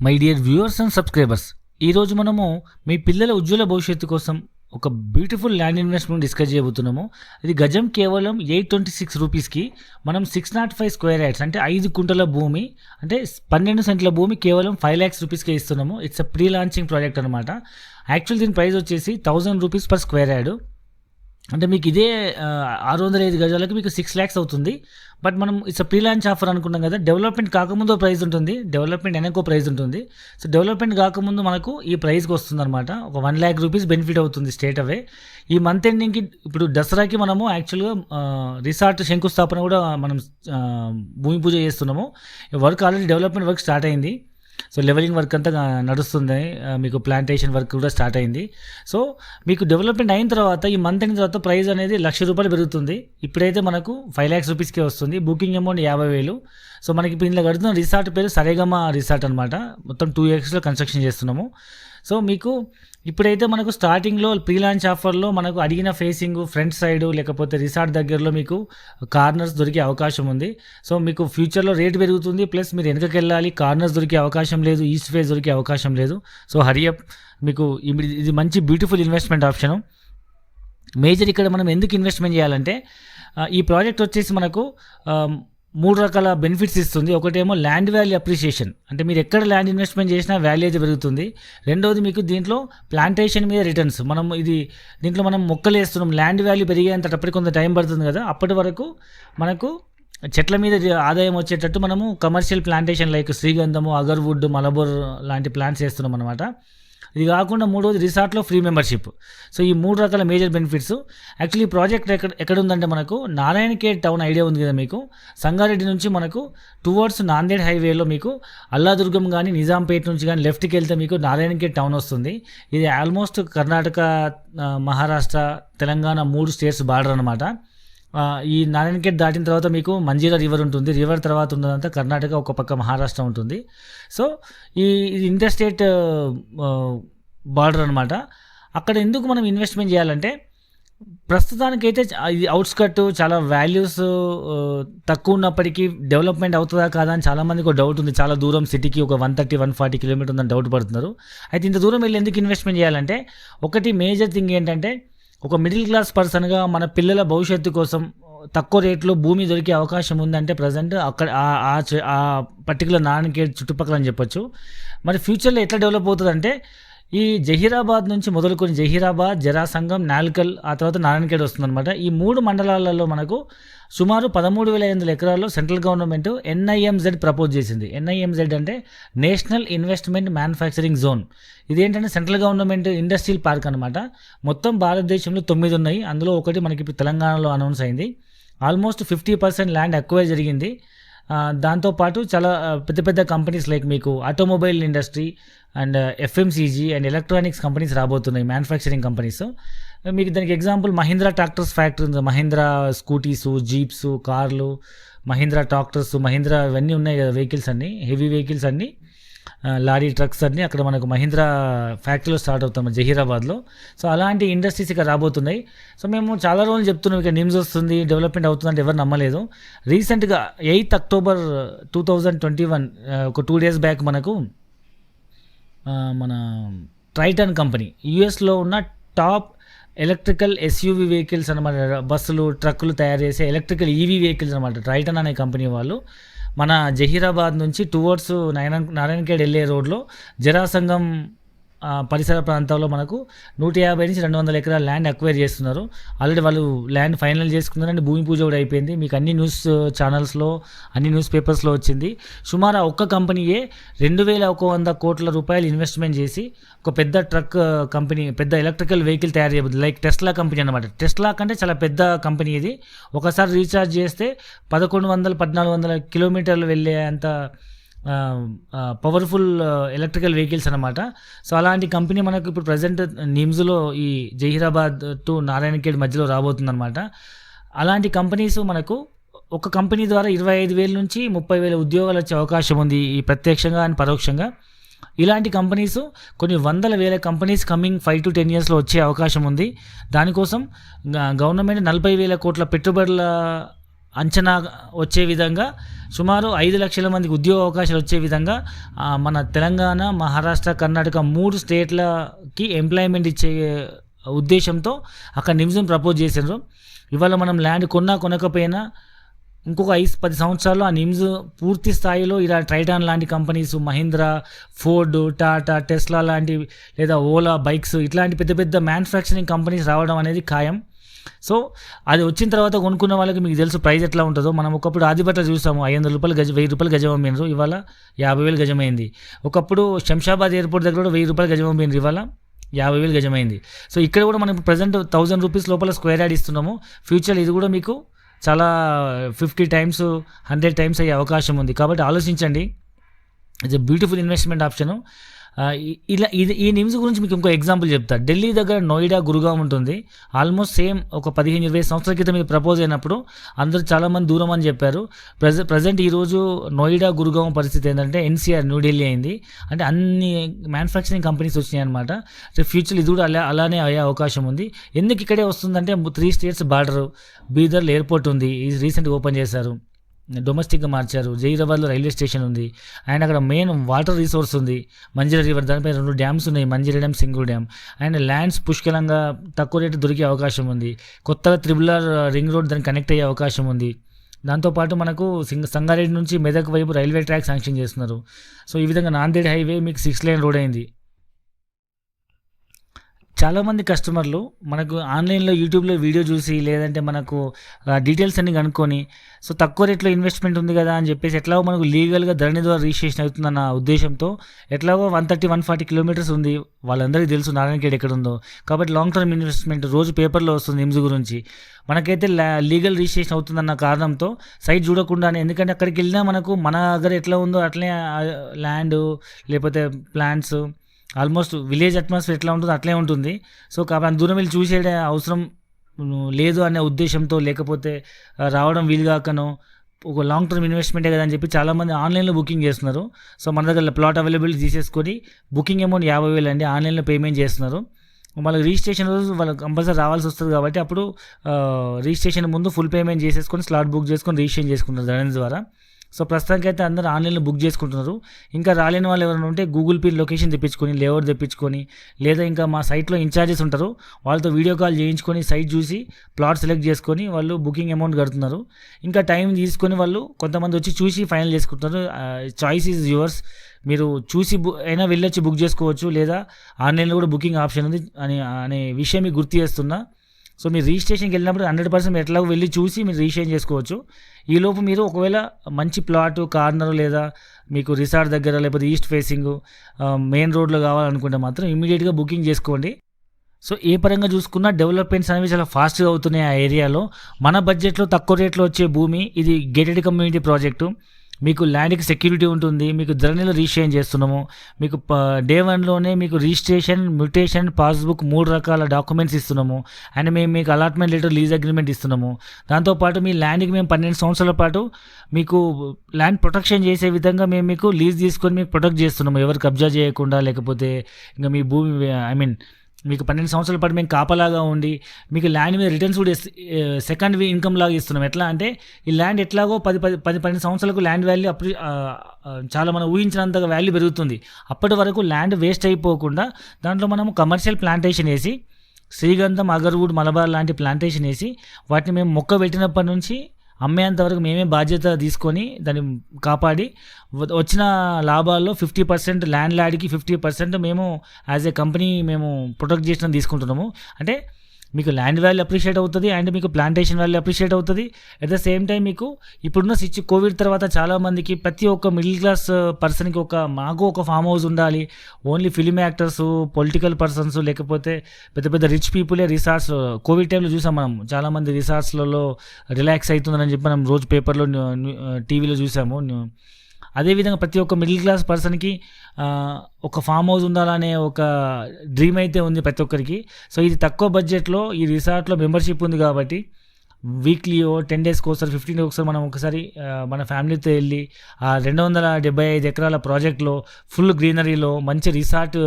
My dear viewers and subscribers, ఈరోజు మనము మీ పిల్లల ఉజ్వల భవిష్యత్తు కోసం ఒక బ్యూటిఫుల్ ల్యాండ్ ఇన్వెస్ట్మెంట్ డిస్కస్ చేయబోతున్నాము. ఇది గజం కేవలం 826 రూపీస్కి మనం 605 స్క్వేర్ యార్డ్స్ అంటే 5 కుంటల భూమి అంటే 12 సెంట్ల భూమి కేవలం 5 lakhs రూపీస్కే ఇస్తున్నాము. It's a pre launching project అనమాట. యాక్చువల్ దీని ప్రైస్ వచ్చేసి 1000 రూపీస్ పర్ స్క్వేర్ యార్డ్. అంటే మీకు ఇదే 605 గజాలకి మీకు 6 lakhs అవుతుంది. బట్ మనం ఇట్స్ ప్రీ లాంచ్ ఆఫర్ అనుకున్నాం కదా. డెవలప్మెంట్ కాకముందు ప్రైస్ ఉంటుంది, డెవలప్మెంట్ వెనకో ప్రైస్ ఉంటుంది. సో డెవలప్మెంట్ కాకముందు మనకు ఈ ప్రైస్కి వస్తుంది అనమాట. ఒక 1 lakh రూపీస్ బెనిఫిట్ అవుతుంది స్టేట్ అవే. ఈ మంత్ ఎండింగ్కి ఇప్పుడు దసరాకి మనము యాక్చువల్గా రిసార్ట్ శంకుస్థాపన కూడా మనం భూమి పూజ చేస్తున్నాము. Work already development work start అయింది. సో లెవెలింగ్ వర్క్ అంతా నడుస్తుంది, మీకు ప్లాంటేషన్ వర్క్ కూడా స్టార్ట్ అయింది. సో మీకు డెవలప్మెంట్ అయిన తర్వాత ఈ మంత్ అయిన తర్వాత ప్రైస్ అనేది ₹1,00,000 పెరుగుతుంది. ఇప్పుడైతే మనకు 5 lakhs రూపీస్కే వస్తుంది. Booking amount 50,000. సో మనకి ఇప్పుడు ఇందులో కడుతున్న రిసార్ట్ పేరు సరేగమ రిసార్ట్ అనమాట. మొత్తం 2 acresలో కన్స్ట్రక్షన్ చేస్తున్నాము. సో మీకు ఇప్పుడైతే మనకు స్టార్టింగ్లో ప్రీ లాంచ్ ఆఫర్లో మనకు అడిగిన ఫేసింగ్ ఫ్రంట్ సైడ్ లేకపోతే రిసార్ట్ దగ్గరలో మీకు కార్నర్స్ దొరికే అవకాశం ఉంది. సో మీకు ఫ్యూచర్లో రేట్ పెరుగుతుంది, ప్లస్ మీరు వెనకకి వెళ్ళాలి, కార్నర్స్ దొరికే అవకాశం లేదు, ఈస్ట్ ఫేస్ దొరికే అవకాశం లేదు. సో హరియప్, మీకు ఇది మంచి బ్యూటిఫుల్ ఇన్వెస్ట్మెంట్ ఆప్షను. మేజర్ ఇక్కడ మనం ఎందుకు ఇన్వెస్ట్మెంట్ చేయాలంటే ఈ ప్రాజెక్ట్ వచ్చేసి మనకు 3 రకాల బెనిఫిట్స్ ఇస్తుంది. ఒకటేమో ల్యాండ్ వాల్యూ అప్రిషియేషన్, అంటే మీరు ఎక్కడ ల్యాండ్ ఇన్వెస్ట్మెంట్ చేసినా వాల్యూ అయితే పెరుగుతుంది. రెండవది మీకు దీంట్లో ప్లాంటేషన్ మీద రిటర్న్స్. దీంట్లో మనం మొక్కలు వేస్తున్నాం, ల్యాండ్ వాల్యూ పెరిగేంతటప్పటికి కొంత టైం పడుతుంది కదా. అప్పటి వరకు మనకు చెట్ల మీద ఆదాయం వచ్చేటట్టు మనము కమర్షియల్ ప్లాంటేషన్ లైక్ శ్రీగంధము, అగర్వుడ్, మలబోర్ లాంటి ప్లాంట్స్ వేస్తున్నాం అనమాట. ఇది కాకుండా మూడోది రిసార్ట్లో ఫ్రీ మెంబర్షిప్. సో ఈ 3 రకాల మేజర్ బెనిఫిట్స్. యాక్చువల్లీ ఈ ప్రాజెక్ట్ ఎక్కడ ఉందంటే మనకు నారాయణఖేడ్ టౌన్ ఐడియా ఉంది కదా మీకు. సంగారెడ్డి నుంచి మనకు టువర్డ్స్ నాందేడ్ హైవేలో మీకు అల్లాదుర్గం కానీ నిజాంపేట్ నుంచి కానీ లెఫ్ట్కి వెళ్తే మీకు నారాయణఖేడ్ టౌన్ వస్తుంది. ఇది almost Karnataka, Maharashtra, Telangana 3 states border అనమాట. ఈ నారాయణఖేడ్ దాటిన తర్వాత మీకు మంజీరా రివర్ ఉంటుంది. రివర్ తర్వాత ఉన్నదంతా కర్ణాటక, ఒక పక్క మహారాష్ట్ర ఉంటుంది. సో ఇది ఇంటర్ స్టేట్ బార్డర్ అనమాట. అక్కడ ఎందుకు మనం ఇన్వెస్ట్మెంట్ చేయాలంటే ప్రస్తుతానికైతే ఇది అవుట్స్కట్, చాలా వాల్యూస్ తక్కువ ఉన్నప్పటికీ డెవలప్మెంట్ అవుతుందా కాదా అని చాలామందికి ఒక డౌట్ ఉంది. చాలా దూరం సిటీకి ఒక 130-140 కిలోమీటర్ ఉందని డౌట్ పడుతున్నారు. అయితే ఇంత దూరం వెళ్ళి ఎందుకు ఇన్వెస్ట్మెంట్ చేయాలంటే ఒకటి మేజర్ థింగ్ ఏంటంటే ఒక మిడిల్ క్లాస్ పర్సన్గా మన పిల్లల భవిష్యత్తు కోసం తక్కువ రేట్లో భూమి దొరికే అవకాశం ఉందంటే ప్రజెంట్ అక్కడ ఆ పర్టికులర్ నారాయణఖేడ్ చుట్టుపక్కల అని చెప్పొచ్చు. మరి ఫ్యూచర్లో ఎట్లా డెవలప్ అవుతుందంటే ఈ జహీరాబాద్ నుంచి మొదలుకొని జహీరాబాద్, జరాసంగం, నాల్కల్, ఆ తర్వాత నారాయణఖేడ్ వస్తుందన్నమాట. ఈ 3 మండలాలలో మనకు సుమారు 13,500 ఎకరాల్లో సెంట్రల్ గవర్నమెంట్ NIMZ ప్రపోజ్ చేసింది. NIMZ అంటే నేషనల్ ఇన్వెస్ట్మెంట్ మ్యానుఫ్యాక్చరింగ్ జోన్. ఇదేంటంటే సెంట్రల్ గవర్నమెంట్ ఇండస్ట్రియల్ పార్క్ అనమాట. మొత్తం భారతదేశంలో 9 ఉన్నాయి. అందులో ఒకటి మనకి ఇప్పుడు తెలంగాణలో అనౌన్స్ అయింది. ఆల్మోస్ట్ 50% ల్యాండ్ అక్వైర్ జరిగింది. దాంతోపాటు చాలా పెద్ద పెద్ద కంపెనీస్ లైక్ మీకు automobile industry and FMCG and electronics companies రాబోతున్నాయి, మ్యానుఫ్యాక్చరింగ్ కంపెనీస్. మీకు దానికి ఎగ్జాంపుల్ మహీంద్రా ట్రాక్టర్స్ ఫ్యాక్టరీ ఉంది. మహీంద్రా స్కూటీసు, జీప్స్, కార్లు, మహీంద్రా ట్రాక్టర్స్, మహీంద్రా ఇవన్నీ ఉన్నాయి కదా వెహికల్స్ అన్నీ, హెవీ వెహికల్స్ అన్నీ, లారీ ట్రక్స్ అన్నీ అక్కడ మనకు మహీంద్రా ఫ్యాక్టరీలో స్టార్ట్ అవుతాం జహీరాబాద్లో. సో అలాంటి ఇండస్ట్రీస్ ఇక్కడ రాబోతున్నాయి. సో మేము చాలా రోజులు చెప్తున్నాం ఇక నిమ్స్ వస్తుంది, డెవలప్మెంట్ అవుతుందంటే ఎవరు నమ్మలేదు. రీసెంట్గా 8 October 2021 ఒక 2 days బ్యాక్ మనకు మన ట్రైటన్ కంపెనీ, యూఎస్లో ఉన్న టాప్ ఎలక్ట్రికల్ SUV వెహికల్స్ అనమాట, బస్సులు, ట్రక్కులు తయారు చేసే ఎలక్ట్రికల్ EV వెహికల్స్ అనమాట, ట్రైటన్ అనే కంపెనీ వాళ్ళు మన జహీరాబాద్ నుంచి టువర్డ్స్ నారాయణఖేడ్ వెళ్ళే రోడ్లో జరాసంగం పరిసర ప్రాంతాల్లో మనకు 150 నుంచి 200 ఎకరాల ల్యాండ్ అక్వైర్ చేస్తున్నారు. ఆల్రెడీ వాళ్ళు ల్యాండ్ ఫైనల్ చేసుకున్నారంటే భూమి పూజ కూడా అయిపోయింది. మీకు అన్ని న్యూస్ ఛానల్స్లో, అన్ని న్యూస్ పేపర్స్లో వచ్చింది. సుమారు ఒక్క కంపెనీయే 2,100 కోట్ల రూపాయలు ఇన్వెస్ట్మెంట్ చేసి ఒక పెద్ద ట్రక్ కంపెనీ, పెద్ద ఎలక్ట్రికల్ వెహికల్ తయారు చేయబోతుంది. లైక్ టెస్లా కంపెనీ అనమాట. టెస్లా కంటే చాలా పెద్ద కంపెనీ ఇది. ఒకసారి రీఛార్జ్ చేస్తే 1,100-1,400 కిలోమీటర్లు వెళ్ళే అంత పవర్ఫుల్ ఎలక్ట్రికల్ వెహికల్స్ అనమాట. సో అలాంటి కంపెనీ మనకు ఇప్పుడు ప్రజెంట్ నిమ్స్లో ఈ జహీరాబాద్ టు నారాయణఖేడ్ మధ్యలో రాబోతుందన్నమాట. అలాంటి కంపెనీస్ మనకు ఒక కంపెనీ ద్వారా 25,000 నుంచి 30,000 ఉద్యోగాలు వచ్చే అవకాశం ఉంది, ఈ ప్రత్యక్షంగా అండ్ పరోక్షంగా. ఇలాంటి కంపెనీస్ కొన్ని 100,000 కంపెనీస్ కమింగ్ 5 to 10 yearsలో వచ్చే అవకాశం ఉంది. దానికోసం గవర్నమెంట్ 40,000 కోట్ల పెట్టుబడుల అంచనా వచ్చే విధంగా సుమారు 5 లక్షల మందికి ఉద్యోగ అవకాశాలు వచ్చే విధంగా మన తెలంగాణ, మహారాష్ట్ర, కర్ణాటక 3 స్టేట్లకి ఎంప్లాయ్మెంట్ ఇచ్చే ఉద్దేశంతో అక్కడ నిమ్స్‌ని ప్రపోజ్ చేసిండ్రు. ఇవాళ మనం ల్యాండ్ కొనకపోయినా ఇంకొక 5-10 సంవత్సరాల్లో ఆ నిమ్స్ పూర్తి స్థాయిలో ఇలా ట్రైటాన్ లాంటి companies, Mahindra, Ford, Tata, Tesla లాంటి లేదా ఓలా బైక్స్ ఇట్లాంటి పెద్ద పెద్ద మ్యానుఫ్యాక్చరింగ్ కంపెనీస్ రావడం అనేది ఖాయం. సో అది వచ్చిన తర్వాత కొనుక్కున్న వాళ్ళకి మీకు తెలుసు ప్రైస్ ఎట్లా ఉంటుందో. మనం ఒకప్పుడు ఆదిబట్ల చూసాము, ₹500 గజం, ₹1000 గజం అమ్మిండ్రు, ఇవాళ 50,000 గజమైంది. ఒకప్పుడు శంషాబాద్ ఎయిర్పోర్ట్ దగ్గర కూడా ₹1000 గజం అమ్మిండ్రు, ఇవాళ 50,000 గజమైంది. సో ఇక్కడ కూడా మనం ప్రజెంట్ ₹1,000 లోపల స్క్వేర్ యార్డ్ ఇస్తున్నాము. ఫ్యూచర్ ఇది కూడా మీకు చాలా 50 టైమ్స్ 100 టైమ్స్ అయ్యే అవకాశం ఉంది. కాబట్టి ఆలోచించండి. It's a beautiful investment option. ఈ నిమ్స్ గురించి మీకు ఇంకో ఎగ్జాంపుల్ చెప్తా. ఢిల్లీ దగ్గర నోయిడా, గురుగాం ఉంటుంది. ఆల్మోస్ట్ సేమ్ ఒక 15-20 సంవత్సరాల క్రితం ఇది ప్రపోజ్ అయినప్పుడు అందరూ చాలామంది దూరం అని చెప్పారు. ప్రజెంట్ ఈరోజు నోయిడా, గురుగాం పరిస్థితి ఏంటంటే ఎన్సీఆర్, న్యూఢిల్లీ అయింది. అంటే అన్ని మ్యానుఫ్యాక్చరింగ్ కంపెనీస్ వచ్చినాయి అనమాట. ఫ్యూచర్ ఇది కూడా అలానే అయ్యే అవకాశం ఉంది. ఎందుకు ఇక్కడే వస్తుందంటే 3 స్టేట్స్ బార్డరు, బీదర్లో ఎయిర్పోర్ట్ ఉంది, ఇది రీసెంట్గా ఓపెన్ చేశారు, డొమెస్టిక్గా మార్చారు. జహీరాబాద్లో రైల్వే స్టేషన్ ఉంది, అండ్ అక్కడ మెయిన్ వాటర్ రిసోర్స్ ఉంది, మంజీరా రివర్, దానిపై 2 డ్యామ్స్ ఉన్నాయి, Manjira dam, Singur dam. And lands పుష్కలంగా తక్కువ రేటు దొరికే అవకాశం ఉంది. కొత్తగా త్రిబుల్-ఆర్ రింగ్ రోడ్ దానికి కనెక్ట్ అయ్యే అవకాశం ఉంది. దాంతోపాటు మనకు సంగారెడ్డి నుంచి మెదక్ వైపు రైల్వే ట్రాక్ శాంక్షన్ చేస్తున్నారు. సో ఈ విధంగా నాందేడ్ హైవే మీకు 6 లేన్ రోడ్ అయింది. చాలామంది కస్టమర్లు మనకు ఆన్లైన్లో, యూట్యూబ్లో వీడియో చూసి లేదంటే మనకు డీటెయిల్స్ అన్ని కనుక్కొని సో తక్కువ రేట్లో ఇన్వెస్ట్మెంట్ ఉంది కదా అని చెప్పేసి ఎట్లాగో మనకు లీగల్గా ధరణి ద్వారా రిజిస్ట్రేషన్ అవుతుందన్న ఉద్దేశంతో ఎట్లాగో 130-140 కిలోమీటర్స్ ఉంది, వాళ్ళందరికీ తెలుసు నారాయణఖేడ్ ఎక్కడ ఉందో. కాబట్టి లాంగ్ టర్మ్ ఇన్వెస్ట్మెంట్ రోజు పేపర్లో వస్తుంది నిమ్స్ గురించి. మనకైతే లీగల్ రిజిస్ట్రేషన్ అవుతుందన్న కారణంతో సైట్ చూడకుండానే, ఎందుకంటే అక్కడికి వెళ్ళినా మనకు మన దగ్గర ఎట్లా ఉందో అట్లే ల్యాండ్ లేకపోతే ప్లాంట్స్ ఆల్మోస్ట్ విలేజ్ అట్మాస్ఫియర్ ఎట్లా ఉంటుందో అట్లే ఉంటుంది. సో కాబట్టి దూరం వెళ్ళి చూసే అవసరం లేదు అనే ఉద్దేశంతో, లేకపోతే రావడం వీలుగాకనో ఒక లాంగ్ టర్మ్ ఇన్వెస్ట్మెంటే కదా అని చెప్పి చాలామంది ఆన్లైన్లో బుకింగ్ చేస్తున్నారు. సో మన దగ్గర ప్లాట్ అవైలబిలిటీ తీసేసుకొని బుకింగ్ అమౌంట్ 50,000 అండి ఆన్లైన్లో పేమెంట్ చేస్తున్నారు. వాళ్ళకి రిజిస్ట్రేషన్ రోజు వాళ్ళకి కంపల్సరీ రావాల్సి వస్తుంది కాబట్టి అప్పుడు రిజిస్ట్రేషన్ ముందు ఫుల్ పేమెంట్ చేసేసుకొని స్లాట్ బుక్ చేసుకొని రిజిస్ట్రేషన్ చేసుకుంటారు ధరణి ద్వారా. సో ప్రస్తుతానికి అయితే అందరూ ఆన్లైన్లో బుక్ చేసుకుంటున్నారు. ఇంకా రాలేని వాళ్ళు ఎవరైనా ఉంటే గూగుల్ పే లొకేషన్ తెప్పించుకొని, లేఅవుట్ తెప్పించుకొని, లేదా ఇంకా మా సైట్లో ఇన్ఛార్జెస్ ఉంటారు, వాళ్ళతో వీడియో కాల్ చేయించుకొని సైట్ చూసి ప్లాట్ సెలెక్ట్ చేసుకొని వాళ్ళు బుకింగ్ అమౌంట్ కడుతున్నారు. ఇంకా టైం తీసుకొని వాళ్ళు కొంతమంది వచ్చి చూసి ఫైనల్ చేసుకుంటున్నారు. Choice is yours. మీరు చూసి అయినా వెళ్ళొచ్చి బుక్ చేసుకోవచ్చు, లేదా ఆన్లైన్లో కూడా బుకింగ్ ఆప్షన్ ఉంది అనే విషయం మీకు గుర్తు చేస్తున్నా. సో మీరు రిజిస్ట్రేషన్కి వెళ్ళినప్పుడు 100% ఎట్లా వెళ్ళి చూసి మీరు రిజిస్ట్రేషన్ చేసుకోవచ్చు. ఈలోపు మీరు ఒకవేళ మంచి ప్లాట్, కార్నర్ లేదా మీకు రిసార్ట్ దగ్గర లేకపోతే ఈస్ట్ ఫేసింగ్ మెయిన్ రోడ్లో కావాలనుకుంటే మాత్రం ఇమీడియట్గా బుకింగ్ చేసుకోండి. సో ఏ పరంగా చూసుకున్నా డెవలప్మెంట్స్ అనేవి చాలా ఫాస్ట్గా అవుతున్నాయి ఆ ఏరియాలో. మన బడ్జెట్లో తక్కువ రేట్లో వచ్చే భూమి ఇది. గేటెడ్ కమ్యూనిటీ ప్రాజెక్టు, మీకు ల్యాండ్కి సెక్యూరిటీ ఉంటుంది, మీకు ధరణిలో రిజిస్ట్రేషన్ చేస్తున్నాము, మీకు డే 1లోనే మీకు రిజిస్ట్రేషన్, మ్యూటేషన్, పాస్బుక్ 3 రకాల డాక్యుమెంట్స్ ఇస్తున్నాము. అండ్ మేము మీకు అలాట్మెంట్ లెటర్, లీజ్ అగ్రిమెంట్ ఇస్తున్నాము. దాంతోపాటు మీ ల్యాండ్కి మేము 12 సంవత్సరాల పాటు మీకు ల్యాండ్ ప్రొటెక్షన్ చేసే విధంగా మేము మీకు లీజ్ తీసుకొని మీకు ప్రొటెక్ట్ చేస్తున్నాము, ఎవరు కబ్జా చేయకుండా. లేకపోతే ఇంకా మీ భూమి మీకు 12 సంవత్సరాల పాటు మేము కాపలాగా ఉండి మీకు ల్యాండ్ మీద రిటర్న్స్ కూడా సెకండ్ ఇన్కమ్ లాగా ఇస్తున్నాం. ఎట్లా అంటే ఈ ల్యాండ్ ఎట్లాగో 10-12 సంవత్సరాలకు ల్యాండ్ వాల్యూ అప్పుడు చాలా మనం ఊహించినంతగా వాల్యూ పెరుగుతుంది. అప్పటి వరకు ల్యాండ్ వేస్ట్ అయిపోకుండా దాంట్లో మనము కమర్షియల్ ప్లాంటేషన్ వేసి, శ్రీగంధం, అగర్వుడ్, మలబార్ లాంటి ప్లాంటేషన్ వేసి వాటిని మేము మొక్క పెట్టినప్పటి నుంచి అమ్మేంతవరకు మేమే బాధ్యత తీసుకొని దాన్ని కాపాడి వచ్చిన లాభాల్లో 50% ల్యాండ్ లార్డ్కి, 50% మేము యాజ్ ఏ కంపెనీ మేము ప్రొటెక్ట్ చేసిన తీసుకుంటున్నాము. అంటే మీకు ల్యాండ్ వాల్యూ అప్రిషియేట్ అవుతుంది అండ్ మీకు ప్లాంటేషన్ వాల్యూ అప్రిషియేట్ అవుతుంది. అట్ ద సేమ్ టైం మీకు ఇప్పుడున్న కోవిడ్ తర్వాత చాలామందికి ప్రతి ఒక్క మిడిల్ క్లాస్ పర్సన్కి మాకు ఒక ఫామ్ హౌస్ ఉండాలి, only film actors, political persons, లేకపోతే పెద్ద పెద్ద రిచ్ పీపులే రిసార్ట్స్. కోవిడ్ టైంలో చూసాం మనం చాలామంది రిసార్ట్స్లలో రిలాక్స్ అవుతుందని చెప్పి మనం రోజు పేపర్లో, టీవీలో చూసాము. అదేవిధంగా ప్రతి ఒక్క మిడిల్ క్లాస్ పర్సన్కి ఒక ఫామ్ హౌస్ ఉండాలనే ఒక డ్రీమ్ అయితే ఉంది ప్రతి ఒక్కరికి. సో ఇది తక్కువ బడ్జెట్లో ఈ రిసార్ట్లో మెంబర్షిప్ ఉంది కాబట్టి వీక్లీయో 10 డేస్కి ఒకసారి, 15 డేస్కి ఒకసారి మనం ఒకసారి మన ఫ్యామిలీతో వెళ్ళి ఆ 275 ఎకరాల ప్రాజెక్ట్లో ఫుల్ గ్రీనరీలో మంచి రిసార్ట్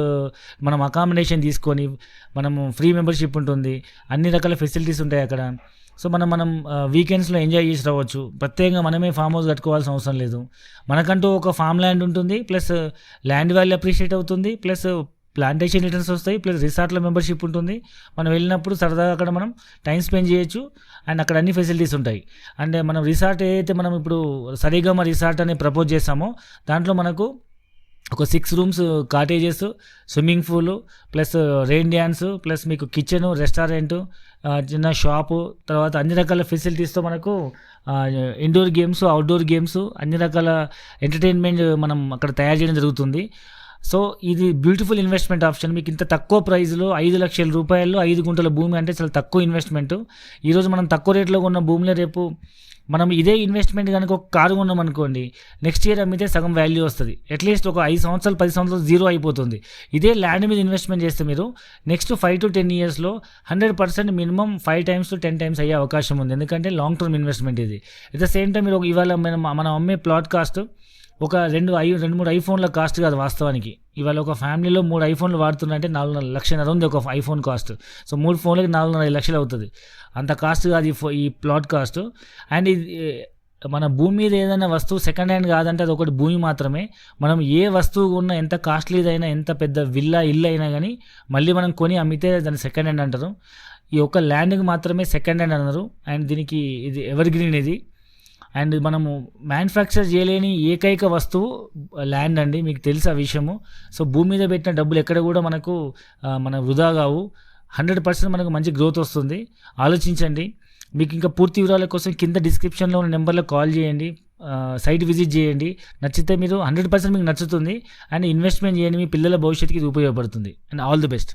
మనం అకామిడేషన్ తీసుకొని మనము ఫ్రీ మెంబర్షిప్ ఉంటుంది, అన్ని రకాల ఫెసిలిటీస్ ఉంటాయి అక్కడ. సో మనం వీకెండ్స్లో ఎంజాయ్ చేసి రావచ్చు. ప్రత్యేకంగా మనమే ఫామ్ హౌస్ కట్టుకోవాల్సిన అవసరం లేదు. మనకంటూ ఒక ఫామ్ ల్యాండ్ ఉంటుంది, ప్లస్ ల్యాండ్ వాల్యూ అప్రిషియేట్ అవుతుంది, ప్లస్ ప్లాంటేషన్ రిటర్న్స్ వస్తాయి, ప్లస్ రిసార్ట్లో మెంబర్షిప్ ఉంటుంది. మనం వెళ్ళినప్పుడు సరదాగా అక్కడ మనం టైం స్పెండ్ చేయొచ్చు అండ్ అక్కడ అన్ని ఫెసిలిటీస్ ఉంటాయి. అంటే మనం రిసార్ట్ ఏదైతే మనం ఇప్పుడు సరిగమ రిసార్ట్ అని ప్రపోజ్ చేస్తామో దాంట్లో మనకు ఒక 6 rooms cottages, swimming pool, plus rain dance, plus మీకు కిచెను, రెస్టారెంటు, చిన్న షాపు, తర్వాత అన్ని రకాల ఫెసిలిటీస్తో మనకు ఇండోర్ గేమ్స్, అవుట్డోర్ గేమ్స్, అన్ని రకాల ఎంటర్టైన్మెంట్ మనం అక్కడ తయారు చేయడం జరుగుతుంది. సో ఇది బ్యూటిఫుల్ ఇన్వెస్ట్మెంట్ ఆప్షన్. మీకు ఇంత తక్కువ ప్రైస్లో 5 లక్షల రూపాయల్లో 5 గుంటల భూమి అంటే చాలా తక్కువ ఇన్వెస్ట్మెంట్. ఈరోజు మనం తక్కువ రేట్లో ఉన్న భూమిలో రేపు మనం ఇదే ఇన్వెస్ట్మెంట్ కనుక ఒక కారు కొన్నాం అనుకోండి, నెక్స్ట్ ఇయర్ అమ్మితే సగం వాల్యూ వస్తుంది. అట్లీస్ట్ ఒక 5 సంవత్సరాలు 10 సంవత్సరాలు జీరో అయిపోతుంది. ఇదే ల్యాండ్ మీద ఇన్వెస్ట్మెంట్ చేస్తే మీరు నెక్స్ట్ 5 to 10 ఇయర్స్లో 100% మినిమం 5 times to 10 times అయ్యే అవకాశం ఉంది. ఎందుకంటే లాంగ్ టర్మ్ ఇన్వెస్ట్మెంట్ ఇది. అట్ ద సేమ్ టైం మీరు ఇవాళ మనం అమ్మే ప్లాట్ కాస్ట్ ఒక 2-3 ఐఫోన్ల కాస్ట్ కాదు వాస్తవానికి. ఇవాళ ఒక ఫ్యామిలీలో 3 ఐఫోన్లు వాడుతున్నారంటే 4.5 లక్షలు ఉంది ఒక ఐఫోన్ కాస్ట్. సో 3 ఫోన్లకి 4.5 లక్షలు అవుతుంది. అంత కాస్ట్ కాదు ఈ ప్లాట్ కాస్ట్. అండ్ ఇది మన భూమి మీద ఏదైనా వస్తువు సెకండ్ హ్యాండ్ కాదంటే అది ఒకటి భూమి మాత్రమే. మనం ఏ వస్తువు ఉన్నా, ఎంత కాస్ట్లీదైనా, ఎంత పెద్ద ఇల్లు అయినా కానీ మళ్ళీ మనం కొని అమ్మితే దాన్ని సెకండ్ హ్యాండ్ అంటారు. ఈ ఒక్క ల్యాండ్కి మాత్రమే సెకండ్ హ్యాండ్ అన్నారు. అండ్ దీనికి ఇది ఎవర్ గ్రీన్ ఇది. అండ్ మనము మ్యానుఫ్యాక్చర్ చేయలేని ఏకైక వస్తువు ల్యాండ్ అండి, మీకు తెలుసు ఆ విషయము. సో భూమి మీద పెట్టిన డబ్బులు ఎక్కడ కూడా మన వృధా కావు. 100% మనకు మంచి గ్రోత్ వస్తుంది. ఆలోచించండి. మీకు ఇంకా పూర్తి వివరాల కోసం కింద డిస్క్రిప్షన్లో ఉన్న నెంబర్లో కాల్ చేయండి, సైట్ విజిట్ చేయండి. నచ్చితే మీరు 100% మీకు నచ్చుతుంది. అండ్ ఇన్వెస్ట్మెంట్ చేయండి, మీ పిల్లల భవిష్యత్తుకి ఇది ఉపయోగపడుతుంది. And all the best.